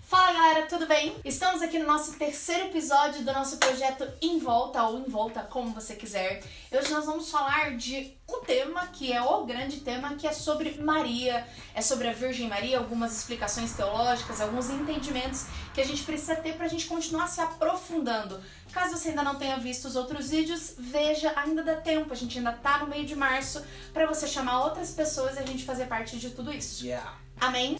Fala galera, tudo bem? Estamos aqui no nosso terceiro episódio do nosso projeto Em Volta, ou Em Volta, como você quiser. Hoje nós vamos falar de um tema que é o grande tema, que é sobre Maria, é sobre a Virgem Maria, algumas explicações teológicas, alguns entendimentos que a gente precisa ter pra gente continuar se aprofundando. Caso você ainda não tenha visto os outros vídeos, veja, ainda dá tempo, a gente ainda tá no meio de março, pra você chamar outras pessoas e a gente fazer parte de tudo isso. Amém?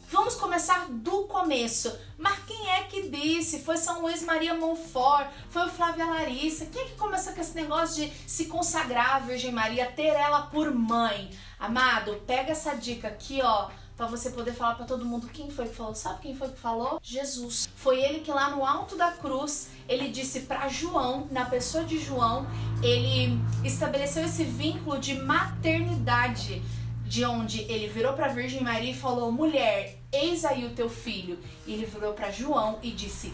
Vamos começar do começo. Mas quem é que disse? Foi São Luís Maria Montfort? Foi o Flávio e a Larissa? Quem é que começou com esse negócio de se consagrar à Virgem Maria, ter ela por mãe? Amado, pega essa dica aqui, ó, pra você poder falar pra todo mundo quem foi que falou. Sabe quem foi que falou? Jesus. Foi ele que lá no alto da cruz, ele disse pra João, na pessoa de João, ele estabeleceu esse vínculo de maternidade, de onde ele virou para a Virgem Maria e falou: mulher, eis aí o teu filho. E ele virou para João e disse: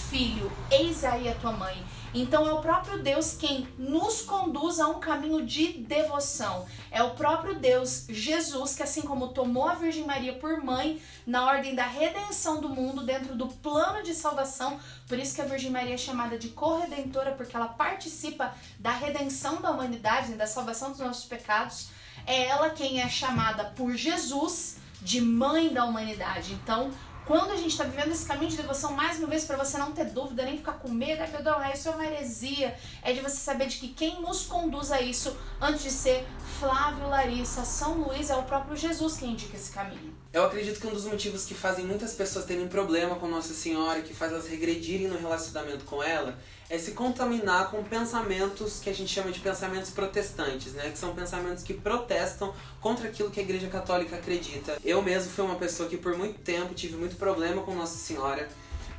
filho, eis aí a tua mãe. Então é o próprio Deus quem nos conduz a um caminho de devoção. É o próprio Deus, Jesus, que assim como tomou a Virgem Maria por mãe na ordem da redenção do mundo, dentro do plano de salvação, por isso que a Virgem Maria é chamada de corredentora, porque ela participa da redenção da humanidade, da salvação dos nossos pecados. É ela quem é chamada por Jesus de mãe da humanidade. Então, quando a gente está vivendo esse caminho de devoção, mais uma vez, para você não ter dúvida, nem ficar com medo, meu Deus, isso é uma heresia, é de você saber de que quem nos conduz a isso, antes de ser Flávio, Larissa, São Luís, é o próprio Jesus quem indica esse caminho. Eu acredito que um dos motivos que fazem muitas pessoas terem problema com Nossa Senhora, que faz elas regredirem no relacionamento com ela, é se contaminar com pensamentos que a gente chama de pensamentos protestantes, né? Que são pensamentos que protestam contra aquilo que a Igreja Católica acredita. Eu mesmo fui uma pessoa que por muito tempo tive muito problema com Nossa Senhora,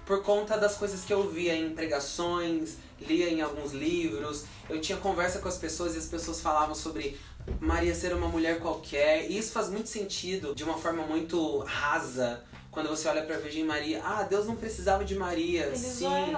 por conta das coisas que eu via em pregações, lia em alguns livros. Eu tinha conversa com as pessoas e as pessoas falavam sobre Maria ser uma mulher qualquer, e isso faz muito sentido de uma forma muito rasa. Quando você olha pra Virgem Maria, Deus não precisava de Maria.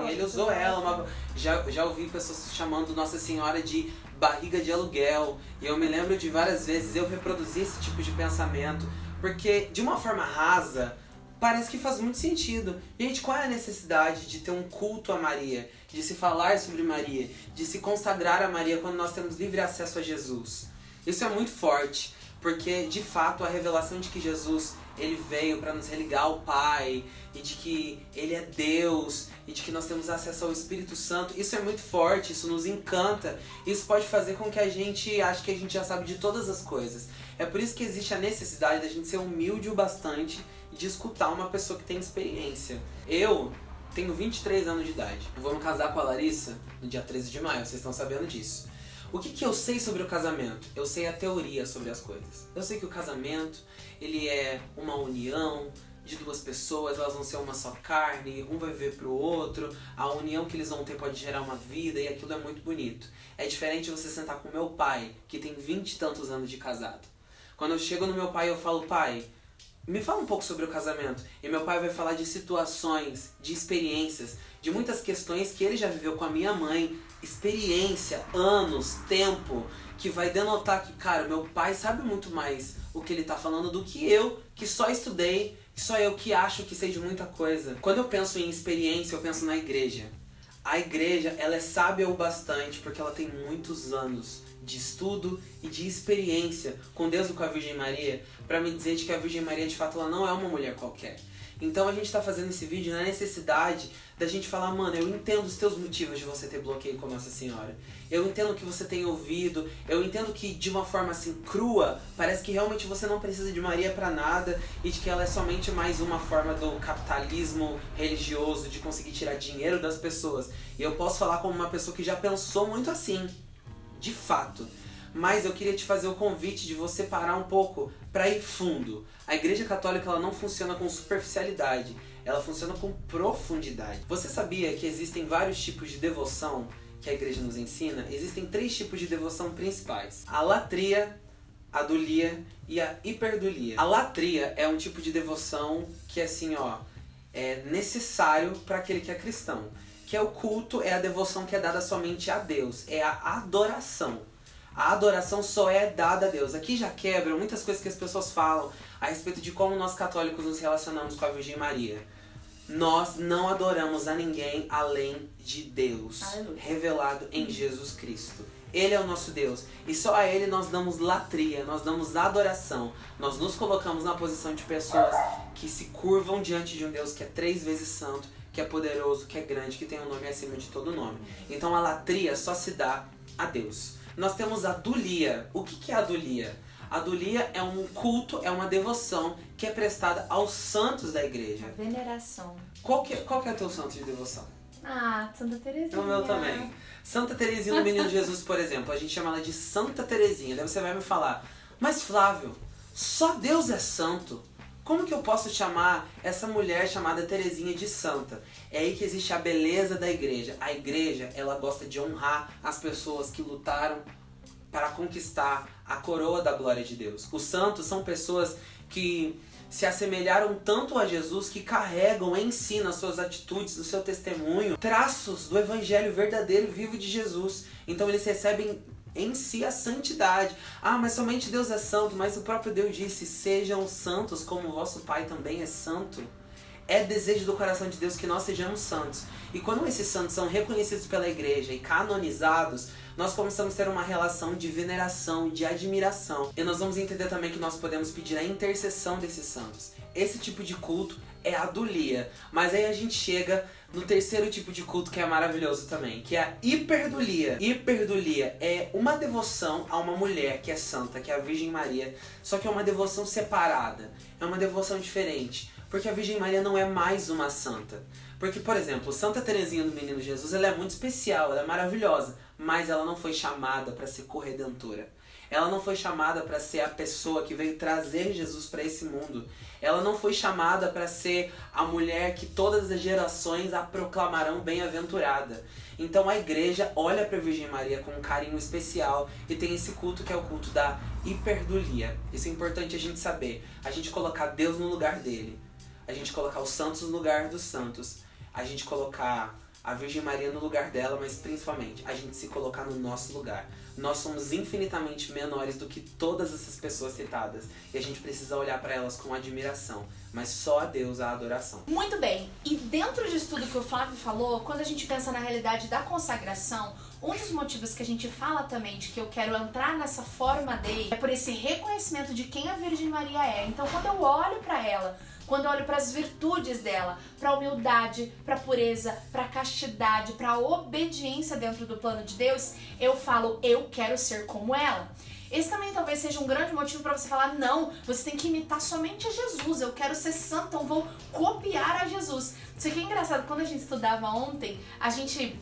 Ele usou ela. Já ouvi pessoas chamando Nossa Senhora de barriga de aluguel. E eu me lembro de várias vezes eu reproduzir esse tipo de pensamento, porque de uma forma rasa, parece que faz muito sentido. Gente, qual é a necessidade de ter um culto a Maria? De se falar sobre Maria? De se consagrar a Maria quando nós temos livre acesso a Jesus? Isso é muito forte, porque de fato a revelação de que Jesus ele veio para nos religar ao Pai, e de que Ele é Deus, e de que nós temos acesso ao Espírito Santo, isso é muito forte, isso nos encanta, isso pode fazer com que a gente ache que a gente já sabe de todas as coisas. É por isso que existe a necessidade da gente ser humilde o bastante e de escutar uma pessoa que tem experiência. Eu tenho 23 anos de idade, eu vou me casar com a Larissa no dia 13 de maio, vocês estão sabendo disso. O que eu sei sobre o casamento? Eu sei a teoria sobre as coisas. Eu sei que o casamento, ele é uma união de duas pessoas, elas vão ser uma só carne, um vai viver pro outro, a união que eles vão ter pode gerar uma vida e aquilo é muito bonito. É diferente você sentar com meu pai, que tem 20 e tantos anos de casado. Quando eu chego no meu pai, eu falo: pai, me fala um pouco sobre o casamento. E meu pai vai falar de situações, de experiências, de muitas questões que ele já viveu com a minha mãe, experiência, anos, tempo, que vai denotar que, cara, meu pai sabe muito mais o que ele tá falando do que eu, que só estudei, que só eu que acho que sei de muita coisa. Quando eu penso em experiência, eu penso na igreja. A igreja, ela é sábia o bastante porque ela tem muitos anos de estudo e de experiência com Deus e com a Virgem Maria, para me dizer de que a Virgem Maria, de fato, ela não é uma mulher qualquer. Então a gente está fazendo esse vídeo na necessidade da gente falar: mano, eu entendo os teus motivos de você ter bloqueio com Nossa Senhora. Eu entendo que você tem ouvido, eu entendo que de uma forma assim crua, parece que realmente você não precisa de Maria pra nada e de que ela é somente mais uma forma do capitalismo religioso de conseguir tirar dinheiro das pessoas. E eu posso falar como uma pessoa que já pensou muito assim, de fato. Mas eu queria te fazer o convite de você parar um pouco para ir fundo. A Igreja Católica, ela não funciona com superficialidade, ela funciona com profundidade. Você sabia que existem vários tipos de devoção que a Igreja nos ensina? Existem 3 tipos de devoção principais: a latria, a dulia e a hiperdulia. A latria é um tipo de devoção que assim, é necessário para aquele que é cristão, que é o culto, é a devoção que é dada somente a Deus, é a adoração. A adoração só é dada a Deus. Aqui já quebra muitas coisas que as pessoas falam a respeito de como nós católicos nos relacionamos com a Virgem Maria. Nós não adoramos a ninguém além de Deus, Aleluia. revelado em Jesus Cristo. Ele é o nosso Deus. E só a Ele nós damos latria, nós damos adoração. Nós nos colocamos na posição de pessoas que se curvam diante de um Deus que é 3 vezes santo, que é poderoso, que é grande, que tem um nome acima de todo nome. Então a latria só se dá a Deus. Nós temos a dulia. O que é a dulia? A dulia é um culto, é uma devoção que é prestada aos santos da igreja. A veneração. Qual que é o teu santo de devoção? Ah, Santa Teresinha. O meu também. Santa Teresinha do Menino Jesus, por exemplo, a gente chama ela de Santa Teresinha. Daí você vai me falar, mas Flávio, só Deus é santo. Como que eu posso chamar essa mulher chamada Teresinha de santa? É aí que existe a beleza da igreja. A igreja, ela gosta de honrar as pessoas que lutaram para conquistar a coroa da glória de Deus. Os santos são pessoas que se assemelharam tanto a Jesus que carregam em si, nas suas atitudes, no seu testemunho, traços do evangelho verdadeiro e vivo de Jesus. Então eles recebem em si a santidade. Ah, mas somente Deus é santo, mas o próprio Deus disse, sejam santos como o vosso Pai também é santo. É desejo do coração de Deus que nós sejamos santos. E quando esses santos são reconhecidos pela igreja e canonizados, nós começamos a ter uma relação de veneração, de admiração. E nós vamos entender também que nós podemos pedir a intercessão desses santos. Esse tipo de culto é a dulia. Mas aí a gente chega no terceiro tipo de culto que é maravilhoso também, que é a hiperdulia. Hiperdulia é uma devoção a uma mulher que é santa, que é a Virgem Maria, só que é uma devoção separada, é uma devoção diferente. Porque a Virgem Maria não é mais uma santa. Porque, por exemplo, Santa Teresinha do Menino Jesus, ela é muito especial, ela é maravilhosa, mas ela não foi chamada para ser corredentora. Ela não foi chamada para ser a pessoa que veio trazer Jesus para esse mundo. Ela não foi chamada para ser a mulher que todas as gerações a proclamarão bem-aventurada. Então a igreja olha para a Virgem Maria com um carinho especial e tem esse culto que é o culto da hiperdulia. Isso é importante a gente saber. A gente colocar Deus no lugar dele. A gente colocar os santos no lugar dos santos. A gente colocar a Virgem Maria no lugar dela, mas principalmente a gente se colocar no nosso lugar. Nós somos infinitamente menores do que todas essas pessoas citadas e a gente precisa olhar para elas com admiração, mas só a Deus a adoração. Muito bem, e dentro disso tudo que o Flávio falou, quando a gente pensa na realidade da consagração, um dos motivos que a gente fala também de que eu quero entrar nessa forma dele é por esse reconhecimento de quem a Virgem Maria é. Então quando eu olho para ela, quando eu olho para as virtudes dela, para a humildade, para a pureza, para a castidade, para a obediência dentro do plano de Deus, eu falo, eu quero ser como ela. Esse também talvez seja um grande motivo para você falar, não, você tem que imitar somente a Jesus, eu quero ser santo, então vou copiar a Jesus. Isso aqui é engraçado, quando a gente estudava ontem, a gente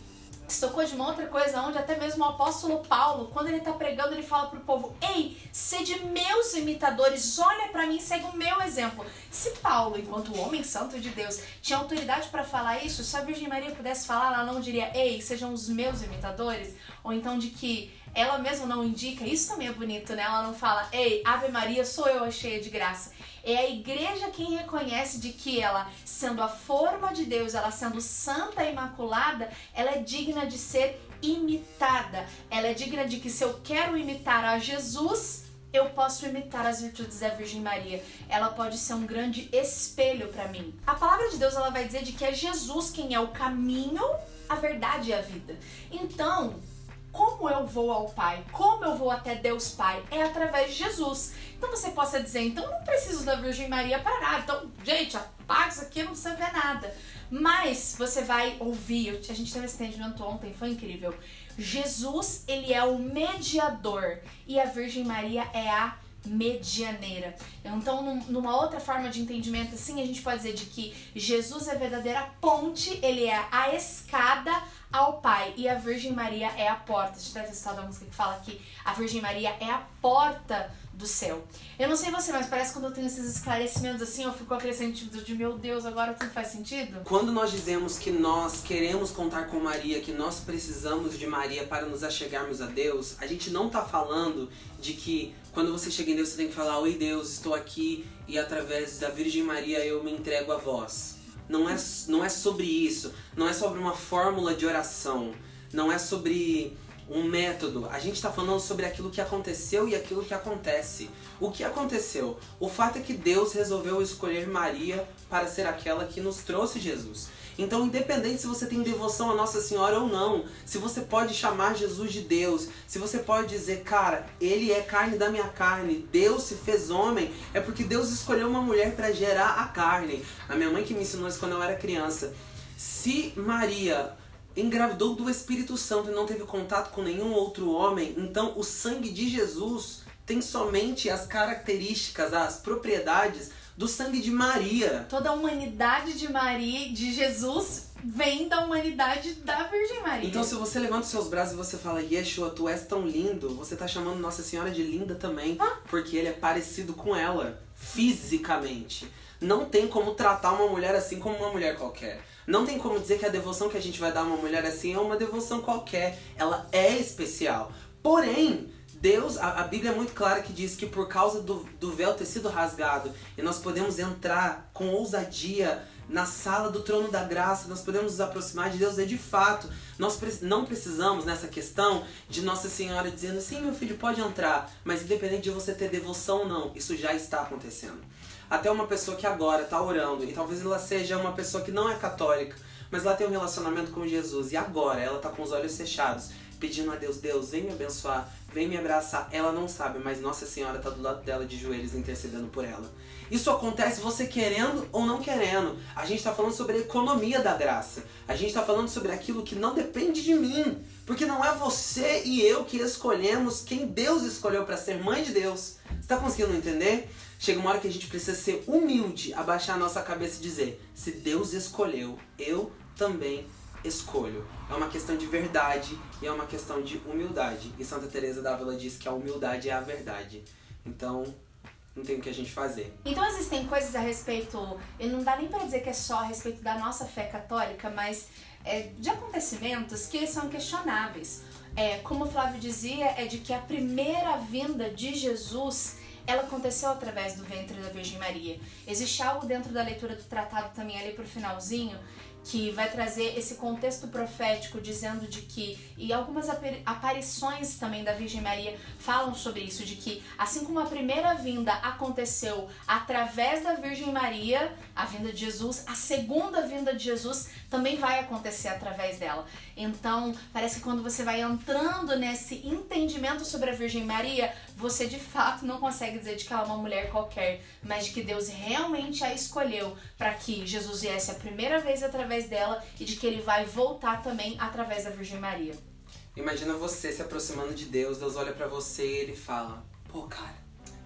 se tocou de uma outra coisa, onde até mesmo o apóstolo Paulo, quando ele está pregando, ele fala pro povo, ei, sede meus imitadores, olha para mim, segue o meu exemplo. Se Paulo, enquanto homem santo de Deus, tinha autoridade para falar isso, se a Virgem Maria pudesse falar, ela não diria, ei, sejam os meus imitadores, ou então de que ela mesma não indica, isso também é bonito, né? Ela não fala, ei, Ave Maria, sou eu a cheia de graça. É a igreja quem reconhece de que ela, sendo a forma de Deus, ela sendo santa e imaculada, ela é digna de ser imitada. Ela é digna de que se eu quero imitar a Jesus, eu posso imitar as virtudes da Virgem Maria. Ela pode ser um grande espelho para mim. A palavra de Deus ela vai dizer de que é Jesus quem é o caminho, a verdade e a vida. Então, como eu vou ao Pai? Como eu vou até Deus Pai? É através de Jesus. Então você possa dizer, então não preciso da Virgem Maria para nada. Então, gente, apaga isso aqui, não precisa ver nada. Mas você vai ouvir, a gente teve esse entendimento ontem, foi incrível. Jesus, ele é o mediador e a Virgem Maria é a medianeira. Então, numa outra forma de entendimento assim, a gente pode dizer de que Jesus é a verdadeira ponte, ele é a escada ao Pai e a Virgem Maria é a porta. A gente deve ter estudado a música que fala que a Virgem Maria é a porta do céu. Eu não sei você, mas parece que quando eu tenho esses esclarecimentos assim, eu fico com aquele sentido de meu Deus, agora tudo faz sentido? Quando nós dizemos que nós queremos contar com Maria, que nós precisamos de Maria para nos achegarmos a Deus, a gente não está falando de que quando você chega em Deus você tem que falar, oi Deus, estou aqui e através da Virgem Maria eu me entrego a vós. Não é sobre isso, não é sobre uma fórmula de oração, não é sobre um método. A gente está falando sobre aquilo que aconteceu e aquilo que acontece. O que aconteceu? O fato é que Deus resolveu escolher Maria para ser aquela que nos trouxe Jesus. Então, independente se você tem devoção a Nossa Senhora ou não, se você pode chamar Jesus de Deus, se você pode dizer, cara, Ele é carne da minha carne, Deus se fez homem, é porque Deus escolheu uma mulher para gerar a carne. A minha mãe que me ensinou isso quando eu era criança. Se Maria engravidou do Espírito Santo e não teve contato com nenhum outro homem, então o sangue de Jesus tem somente as características, as propriedades do sangue de Maria. Toda a humanidade de Maria, de Jesus, vem da humanidade da Virgem Maria. Então se você levanta os seus braços e você fala, Yeshua, tu és tão lindo, você está chamando Nossa Senhora de linda também, porque ele é parecido com ela, fisicamente. Não tem como tratar uma mulher assim como uma mulher qualquer. Não tem como dizer que a devoção que a gente vai dar a uma mulher assim é uma devoção qualquer. Ela é especial. Porém, Deus, a Bíblia é muito clara que diz que por causa do véu ter sido rasgado e nós podemos entrar com ousadia na sala do trono da graça, nós podemos nos aproximar de Deus, é de fato. Nós não precisamos nessa questão de Nossa Senhora dizendo, sim, meu filho, pode entrar, mas independente de você ter devoção ou não, isso já está acontecendo. Até uma pessoa que agora está orando, e talvez ela seja uma pessoa que não é católica, mas ela tem um relacionamento com Jesus, e agora ela está com os olhos fechados, pedindo a Deus, Deus, vem me abençoar, vem me abraçar. Ela não sabe, mas Nossa Senhora está do lado dela de joelhos intercedendo por ela. Isso acontece você querendo ou não querendo. A gente está falando sobre a economia da graça. A gente está falando sobre aquilo que não depende de mim. Porque não é você e eu que escolhemos quem Deus escolheu para ser mãe de Deus. Você está conseguindo entender? Chega uma hora que a gente precisa ser humilde, abaixar a nossa cabeça e dizer, se Deus escolheu, eu também escolho. É uma questão de verdade e é uma questão de humildade. E Santa Teresa d'Ávila diz que a humildade é a verdade. Então, não tem o que a gente fazer. Então existem coisas a respeito, e não dá nem para dizer que é só a respeito da nossa fé católica, mas de acontecimentos que são questionáveis. Como o Flávio dizia, é de que a primeira vinda de Jesus, ela aconteceu através do ventre da Virgem Maria. Existe algo dentro da leitura do tratado também ali pro finalzinho, que vai trazer esse contexto profético dizendo de que, e algumas aparições também da Virgem Maria falam sobre isso, de que assim como a primeira vinda aconteceu através da Virgem Maria, a vinda de Jesus, a segunda vinda de Jesus também vai acontecer através dela. Então, parece que quando você vai entrando nesse entendimento sobre a Virgem Maria, você de fato não consegue dizer de que ela é uma mulher qualquer, mas de que Deus realmente a escolheu para que Jesus viesse a primeira vez através dela e de que ele vai voltar também através da Virgem Maria. Imagina você se aproximando de Deus, Deus olha pra você e ele fala, pô cara,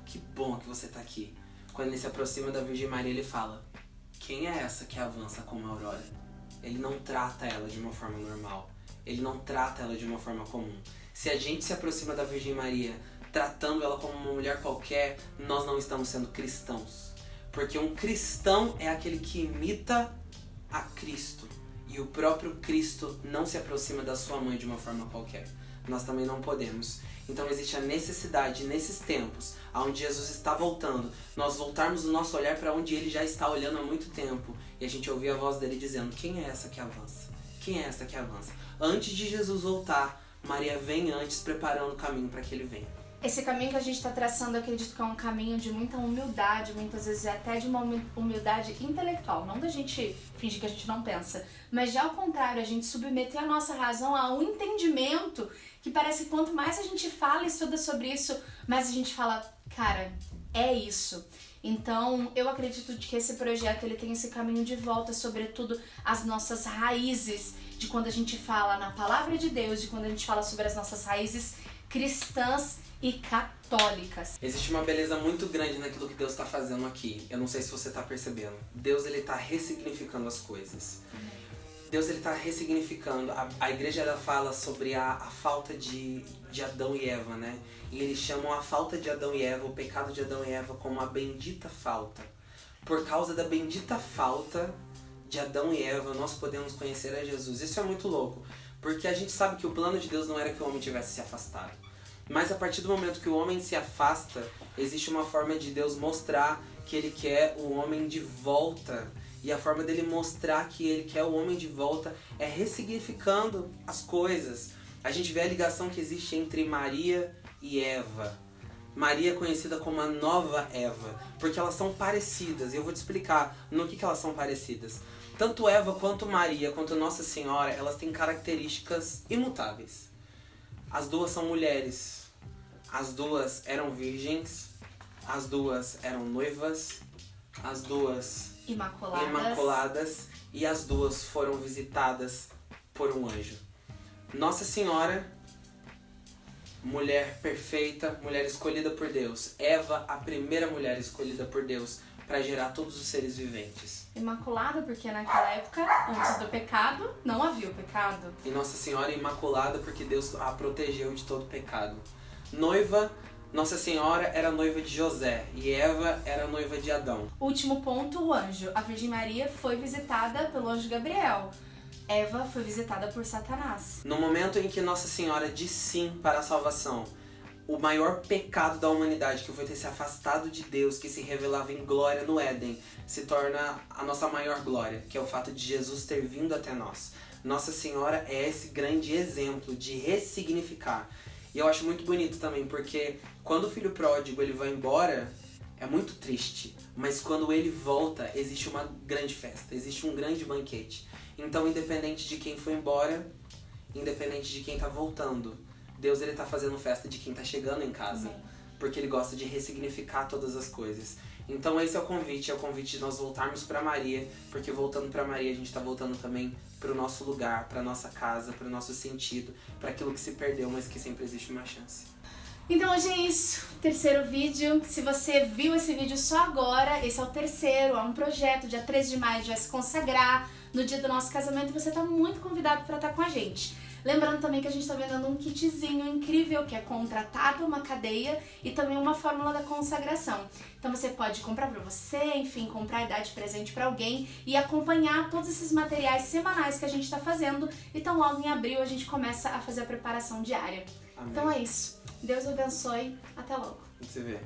que bom que você tá aqui. Quando ele se aproxima da Virgem Maria, ele fala, quem é essa que avança como a aurora? Ele não trata ela de uma forma normal, ele não trata ela de uma forma comum. Se a gente se aproxima da Virgem Maria tratando ela como uma mulher qualquer, nós não estamos sendo cristãos. Porque um cristão é aquele que imita a Cristo. E o próprio Cristo não se aproxima da sua mãe de uma forma qualquer. Nós também não podemos. Então existe a necessidade, nesses tempos, onde Jesus está voltando, nós voltarmos o nosso olhar para onde ele já está olhando há muito tempo. E a gente ouvir a voz dele dizendo, quem é essa que avança? Quem é essa que avança? Antes de Jesus voltar, Maria vem antes preparando o caminho para que ele venha. Esse caminho que a gente está traçando, eu acredito que é um caminho de muita humildade, muitas vezes até de uma humildade intelectual. Não da gente fingir que a gente não pensa, mas de ao contrário, a gente submeter a nossa razão a um entendimento que parece que quanto mais a gente fala e estuda sobre isso, mais a gente fala, cara, é isso. Então, eu acredito que esse projeto ele tem esse caminho de volta, sobretudo as nossas raízes, de quando a gente fala na palavra de Deus, de quando a gente fala sobre as nossas raízes cristãs e católicas. Existe uma beleza muito grande naquilo que Deus está fazendo aqui. Eu não sei se você está percebendo. Deus ele está ressignificando as coisas. Deus ele está ressignificando. A igreja ela fala sobre a falta de Adão e Eva, né? E eles chamam a falta de Adão e Eva, o pecado de Adão e Eva, como a bendita falta. Por causa da bendita falta de Adão e Eva, nós podemos conhecer a Jesus. Isso é muito louco, porque a gente sabe que o plano de Deus não era que o homem tivesse se afastado. Mas a partir do momento que o homem se afasta, existe uma forma de Deus mostrar que ele quer o homem de volta. E a forma dele mostrar que ele quer o homem de volta é ressignificando as coisas. a gente vê a ligação que existe entre Maria e Eva. Maria é conhecida como a nova Eva, porque elas são parecidas, e eu vou te explicar no que elas são parecidas. Tanto Eva quanto Maria, quanto Nossa Senhora, elas têm características imutáveis. As duas são mulheres, as duas eram virgens, as duas eram noivas, as duas imaculadas e as duas foram visitadas por um anjo. Nossa Senhora, mulher perfeita, mulher escolhida por Deus. Eva, a primeira mulher escolhida por Deus para gerar todos os seres viventes. Imaculada porque naquela época, antes do pecado, não havia o pecado. E Nossa Senhora imaculada porque Deus a protegeu de todo pecado. Noiva, Nossa Senhora era noiva de José e Eva era noiva de Adão. Último ponto, o anjo. A Virgem Maria foi visitada pelo anjo Gabriel. Eva foi visitada por Satanás. No momento em que Nossa Senhora diz sim para a salvação, o maior pecado da humanidade, que foi ter se afastado de Deus, que se revelava em glória no Éden, se torna a nossa maior glória, que é o fato de Jesus ter vindo até nós. Nossa Senhora é esse grande exemplo de ressignificar. E eu acho muito bonito também, porque quando o filho pródigo ele vai embora, é muito triste. Mas quando ele volta, existe uma grande festa, existe um grande banquete. Então, independente de quem foi embora, independente de quem tá voltando, Deus ele tá fazendo festa de quem tá chegando em casa. Porque ele gosta de ressignificar todas as coisas. Então esse é o convite de nós voltarmos para Maria, porque voltando para Maria a gente está voltando também para o nosso lugar, para nossa casa, para o nosso sentido, para aquilo que se perdeu, mas que sempre existe uma chance. Então hoje é isso, terceiro vídeo. Se você viu esse vídeo só agora, esse é o terceiro, é um projeto, dia 13 de maio vai se consagrar, no dia do nosso casamento, e você está muito convidado para estar com a gente. Lembrando também que a gente está vendendo um kitzinho incrível, que é contratado, uma cadeia e também uma fórmula da consagração. Então você pode comprar para você, enfim, comprar e dar de presente para alguém e acompanhar todos esses materiais semanais que a gente está fazendo. Então logo em abril a gente começa a fazer a preparação diária. Amém. Então é isso. Deus abençoe. Até logo. Você vê.